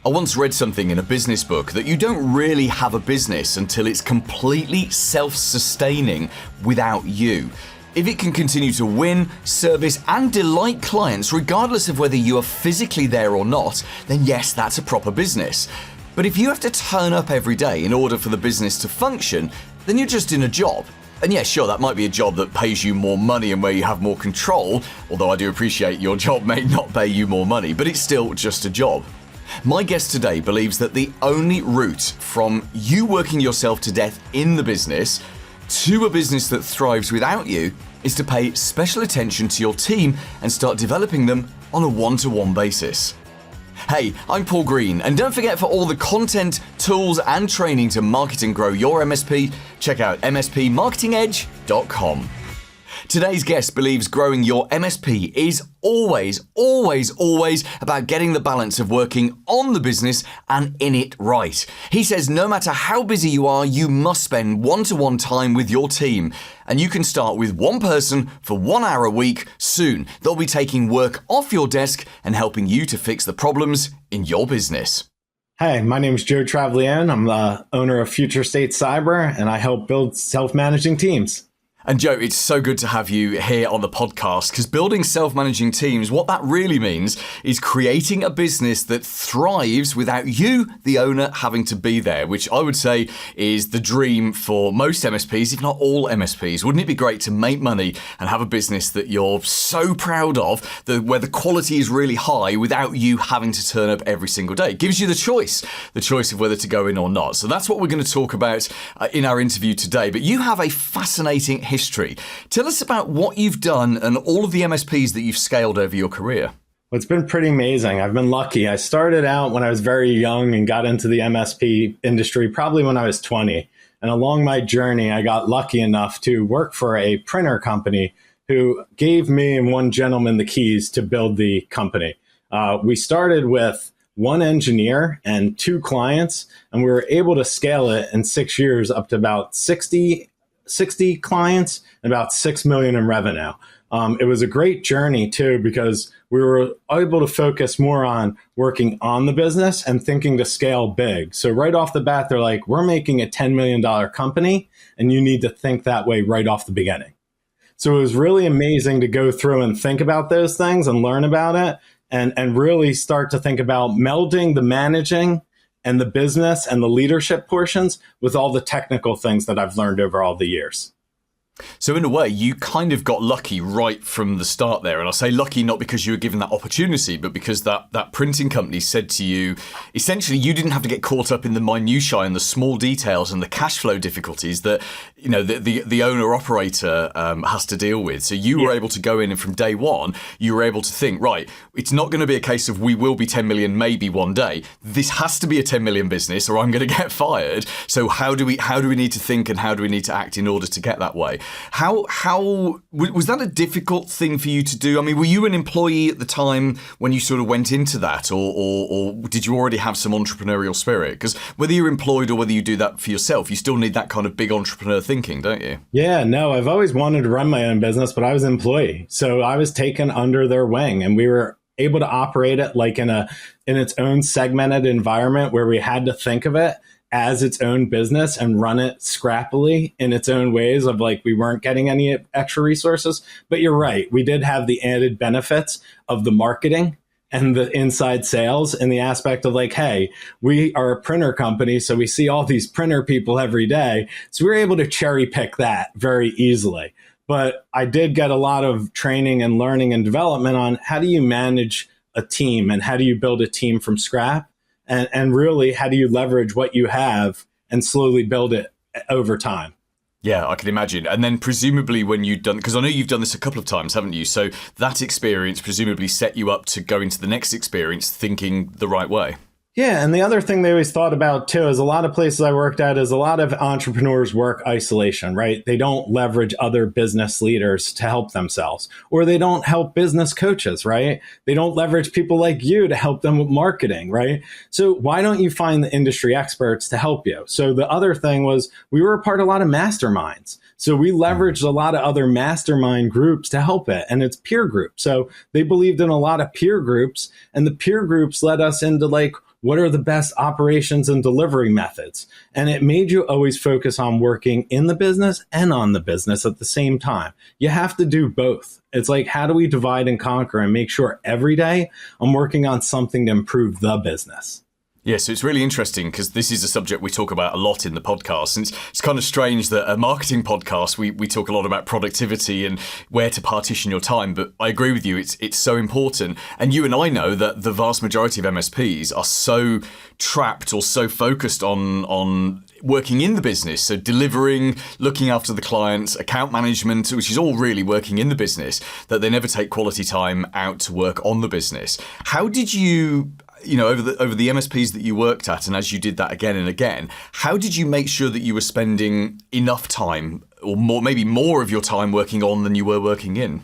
I once read something in a business book that you don't really have a business until it's completely self-sustaining without you. If it can continue to win, service, and delight clients regardless of whether you are physically there or not, then yes, that's a proper business. But if you have to turn up every day in order for the business to function, then you're just in a job. And yeah, sure, that might be a job that pays you more money and where you have more control, although I do appreciate your job may not pay you more money, but it's still just a job. My guest today believes that the only route from you working yourself to death in the business to a business that thrives without you is to pay special attention to your team and start developing them on a one-to-one basis. Hey, I'm Paul Green, and don't forget, for all the content, tools, and training to market and grow your MSP, check out MSPmarketingedge.com. Today's guest believes growing your MSP is always about getting the balance of working on the business and in it right. He says no matter how busy you are, you must spend one-to-one time with your team. And you can start with one person for 1 hour a week soon. They'll be taking work off your desk and helping you to fix the problems in your business. Hi, my name is Joe Travaglione. I'm the owner of Future State Cyber, and I help build self-managing teams. And Joe, it's so good to have you here on the podcast, because building self-managing teams, what that really means is creating a business that thrives without you, the owner, having to be there, which I would say is the dream for most MSPs, if not all MSPs. Wouldn't it be great to make money and have a business that you're so proud of, where the quality is really high without you having to turn up every single day? It gives you the choice of whether to go in or not. So that's what we're going to talk about in our interview today. But you have a fascinating history. Tell us about what you've done and all of the MSPs that you've scaled over your career. Well, it's been pretty amazing. I've been lucky. I started out when I was very young and got into the MSP industry probably when I was 20. And along my journey, I got lucky enough to work for a printer company who gave me and one gentleman the keys to build the company. We started with one engineer and 2 clients, and we were able to scale it in 6 years up to about 60 clients and about $6 million in revenue. It was a great journey too, because we were able to focus more on working on the business and thinking to scale big. So right off the bat, they're like, we're making a $10 million company and you need to think that way right off the beginning. So it was really amazing to go through and think about those things and learn about it and really start to think about melding the managing and the business and the leadership portions with all the technical things that I've learned over all the years. So in a way, you kind of got lucky right from the start there. And I'll say lucky not because you were given that opportunity, but because that printing company said to you, essentially, you didn't have to get caught up in the minutiae and the small details and the cash flow difficulties that, you know, the owner-operator has to deal with. So you were able to go in, and from day one, you were able to think, right, it's not going to be a case of we will be 10 million maybe one day. This has to be a 10 million business or I'm going to get fired. So how do we need to think and how do we need to act in order to get that way? How was that a difficult thing for you to do? I mean, were you an employee at the time when you sort of went into that, or did you already have some entrepreneurial spirit? Because whether you're employed or whether you do that for yourself, you still need that kind of big entrepreneur thinking, don't you? Yeah, no, I've always wanted to run my own business, but I was an employee. So I was taken under their wing, and we were able to operate it like in its own segmented environment where we had to think of it as its own business and run it scrappily in its own ways of like, we weren't getting any extra resources. But you're right. We did have the added benefits of the marketing and the inside sales and the aspect of like, hey, we are a printer company, so we see all these printer people every day. So we were able to cherry pick that very easily. But I did get a lot of training and learning and development on how do you manage a team and how do you build a team from scratch? And really, how do you leverage what you have and slowly build it over time? Yeah, I can imagine. And then presumably when you've done, because I know you've done this a couple of times, haven't you? So that experience presumably set you up to go into the next experience thinking the right way. Yeah, and the other thing they always thought about too is a lot of places I worked at is a lot of entrepreneurs work isolation, right? They don't leverage other business leaders to help themselves, or they don't help business coaches, right? They don't leverage people like you to help them with marketing, right? So why don't you find the industry experts to help you? So the other thing was we were a part of a lot of masterminds. So we leveraged a lot of other mastermind groups to help it, and it's peer groups. So they believed in a lot of peer groups, and the peer groups led us into like, what are the best operations and delivery methods? And it made you always focus on working in the business and on the business at the same time. You have to do both. It's like, how do we divide and conquer and make sure every day I'm working on something to improve the business? Yeah, so it's really interesting because this is a subject we talk about a lot in the podcast. And it's kind of strange that a marketing podcast, we talk a lot about productivity and where to partition your time. But I agree with you, it's so important. And you and I know that the vast majority of MSPs are so trapped or so focused on working in the business. So delivering, looking after the clients, account management, which is all really working in the business, that they never take quality time out to work on the business. How did you over the MSPs that you worked at, and as you did that again and again, how did you make sure that you were spending enough time or maybe more of your time working on than you were working in?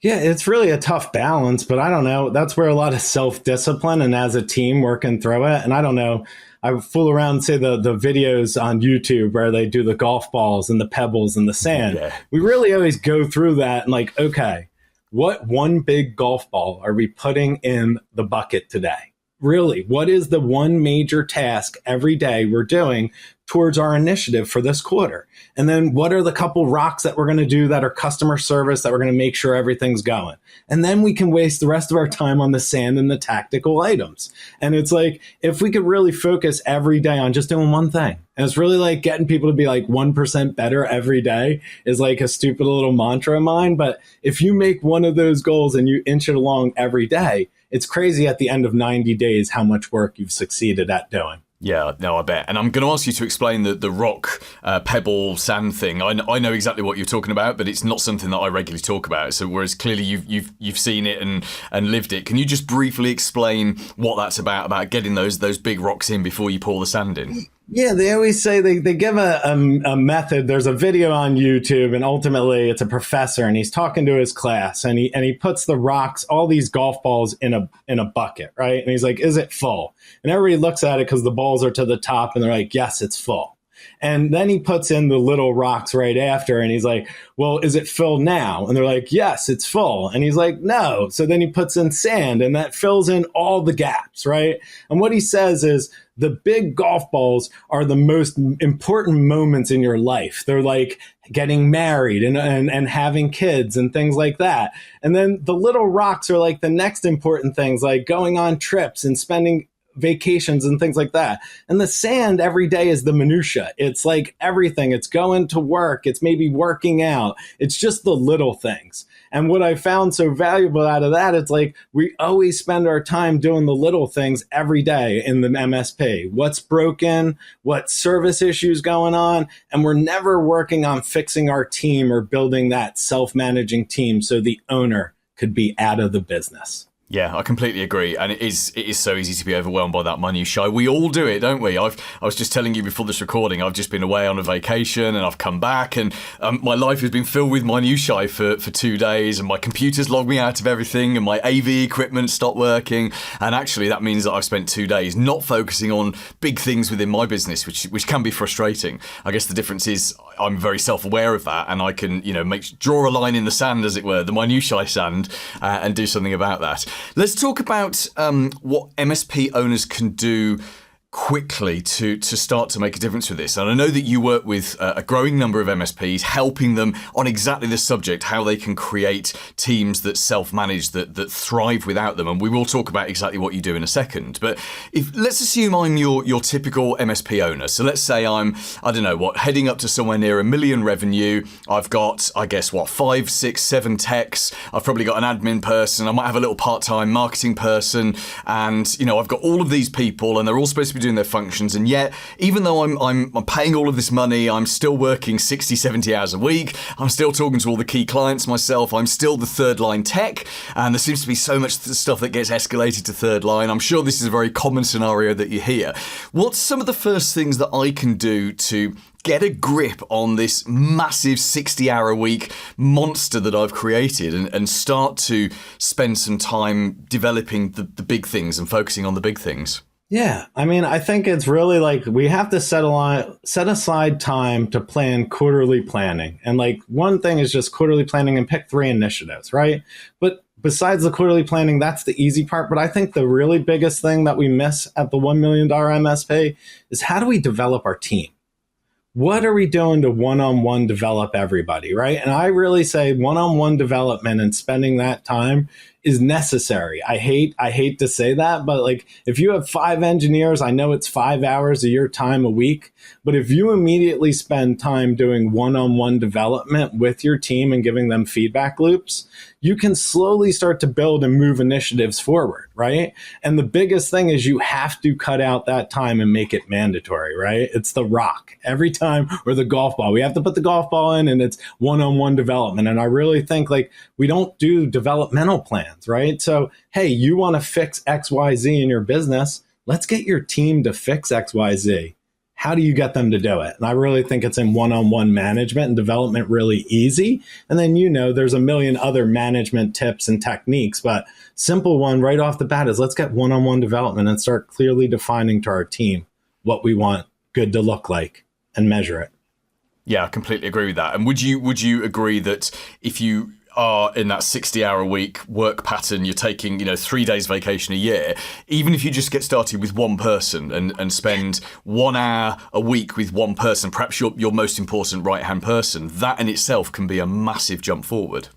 Yeah, it's really a tough balance, but I don't know. That's where a lot of self-discipline and as a team working through it. And I don't know, I fool around, say the videos on YouTube where they do the golf balls and the pebbles and the sand. Yeah. We really always go through that and like, okay, what one big golf ball are we putting in the bucket today? Really, what is the one major task every day we're doing towards our initiative for this quarter? And then what are the couple rocks that we're going to do that are customer service that we're going to make sure everything's going? And then we can waste the rest of our time on the sand and the tactical items. And it's like, if we could really focus every day on just doing one thing, and it's really like getting people to be like 1% better every day is like a stupid little mantra of mine. But if you make one of those goals and you inch it along every day, it's crazy at the end of 90 days how much work you've succeeded at doing. Yeah, no, I bet. And I'm going to ask you to explain the rock, pebble, sand thing. I know exactly what you're talking about, but it's not something that I regularly talk about. So whereas clearly you've seen it and lived it, can you just briefly explain what that's about getting those big rocks in before you pour the sand in? Yeah, they always say they give a method. There's a video on YouTube, and ultimately it's a professor, and he's talking to his class, and he puts the rocks, all these golf balls in a bucket, right? And he's like, "Is it full?" And everybody looks at it because the balls are to the top, and they're like, "Yes, it's full." And then he puts in the little rocks right after, and he's like, "Well, is it filled now?" And they're like, "Yes, it's full." And he's like, "No." So then he puts in sand, and that fills in all the gaps, right? And what he says is, the big golf balls are the most important moments in your life. They're like getting married and having kids and things like that. And then the little rocks are like the next important things, like going on trips and spending vacations and things like that. And the sand every day is the minutia. It's like everything. It's going to work. It's maybe working out. It's just the little things. And what I found so valuable out of that, it's like we always spend our time doing the little things every day in the MSP. What's broken? What service issues going on? And we're never working on fixing our team or building that self-managing team so the owner could be out of the business. Yeah, I completely agree. And it is so easy to be overwhelmed by that minutiae. We all do it, don't we? I was just telling you before this recording, I've just been away on a vacation and I've come back and my life has been filled with minutiae for 2 days, and my computer's logged me out of everything and my AV equipment stopped working. And actually that means that I've spent 2 days not focusing on big things within my business, which can be frustrating. I guess the difference is I'm very self-aware of that, and I can, draw a line in the sand, as it were, the minutiae sand, and do something about that. Let's talk about what MSP owners can do quickly to start to make a difference with this. And I know that you work with a growing number of MSPs, helping them on exactly this subject, how they can create teams that self-manage, that thrive without them. And we will talk about exactly what you do in a second. But let's assume I'm your typical MSP owner. So let's say I'm, heading up to somewhere near $1 million revenue. I've got, 5, 6, 7 techs. I've probably got an admin person. I might have a little part-time marketing person. And, I've got all of these people and they're all supposed to be doing their functions, and yet even though I'm paying all of this money, I'm still working 60-70 hours a week, I'm still talking to all the key clients myself, I'm still the third line tech, and there seems to be so much stuff that gets escalated to third line. I'm sure this is a very common scenario that you hear. What's some of the first things that I can do to get a grip on this massive 60-hour-a-week monster that I've created and start to spend some time developing the big things and focusing on the big things? Yeah, I think it's really like we have to set aside time to plan quarterly planning. And like one thing is just quarterly planning and pick 3 initiatives, right? But besides the quarterly planning, that's the easy part. But I think the really biggest thing that we miss at the $1 million MSP is how do we develop our team? What are we doing to one-on-one develop everybody, right? And I really say one-on-one development and spending that time is necessary. I hate to say that, but like if you have 5 engineers, I know it's 5 hours of your time a week, but if you immediately spend time doing one-on-one development with your team and giving them feedback loops, you can slowly start to build and move initiatives forward, right? And the biggest thing is you have to cut out that time and make it mandatory, right? It's the rock every time, or the golf ball. We have to put the golf ball in, and it's one-on-one development. And I really think like we don't do developmental plans, right? So, hey, you want to fix XYZ in your business. Let's get your team to fix XYZ. How do you get them to do it? And I really think it's in one-on-one management and development really easy. And then, there's a million other management tips and techniques, but simple one right off the bat is let's get one-on-one development and start clearly defining to our team what we want good to look like and measure it. Yeah, I completely agree with that. And would you agree that if you are in that 60-hour-a-week work pattern, you're taking 3 days vacation a year, even if you just get started with one person and spend 1 hour a week with one person, perhaps your most important right-hand person, that in itself can be a massive jump forward.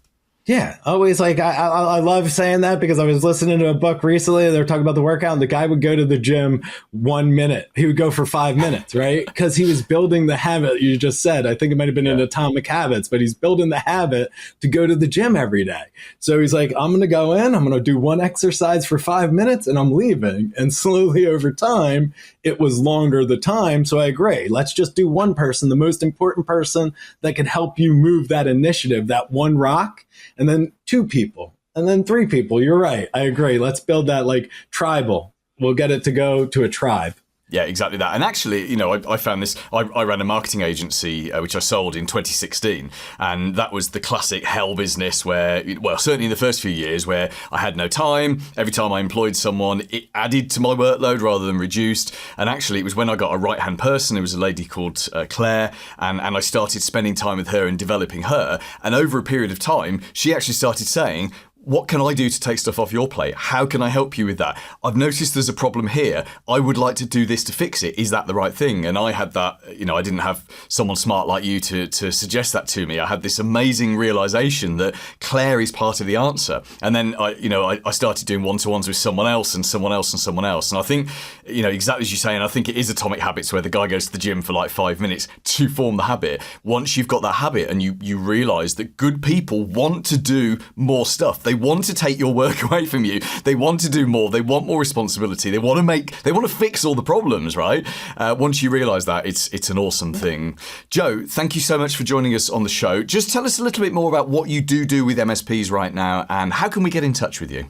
Yeah, always like I love saying that because I was listening to a book recently and they were talking about the workout, and the guy would go to the gym 1 minute. He would go for 5 minutes, right? Because he was building the habit you just said. I think it might have been in Atomic Habits, but he's building the habit to go to the gym every day. So he's like, I'm going to go in, I'm going to do one exercise for 5 minutes and I'm leaving. And slowly over time, it was longer the time. So I agree. Let's just do one person, the most important person that can help you move that initiative, that one rock. And then 2 people, and then 3 people. You're right. I agree. Let's build that like tribal. We'll get it to go to a tribe. Yeah, exactly that. And actually, I found this, I ran a marketing agency, which I sold in 2016. And that was the classic hell business where, certainly in the first few years where I had no time. Every time I employed someone, it added to my workload rather than reduced. And actually, it was when I got a right-hand person. It was a lady called Claire. And I started spending time with her and developing her. And over a period of time, she actually started saying, what can I do to take stuff off your plate? How can I help you with that? I've noticed there's a problem here. I would like to do this to fix it. Is that the right thing? And I had that, I didn't have someone smart like you to suggest that to me. I had this amazing realization that Claire is part of the answer. And then I started doing one-to-ones with someone else and someone else and someone else. And I think, exactly as you say, and I think it is Atomic Habits where the guy goes to the gym for like 5 minutes to form the habit. Once you've got that habit and you realize that good people want to do more stuff. They want to take your work away from you. They want to do more. They want more responsibility. They want to fix all the problems, right? Once you realize that, it's an awesome thing. Joe, thank you so much for joining us on the show. Just tell us a little bit more about what you do with MSPs right now and how can we get in touch with you?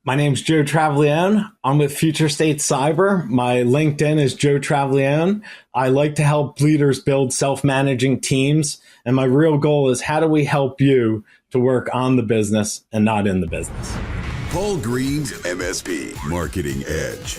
My name's Joe Travaglione. I'm with Future State Cyber. My LinkedIn is Joe Travaglione. I like to help leaders build self-managing teams. And my real goal is how do we help you to work on the business and not in the business? Paul Green's MSP Marketing Edge.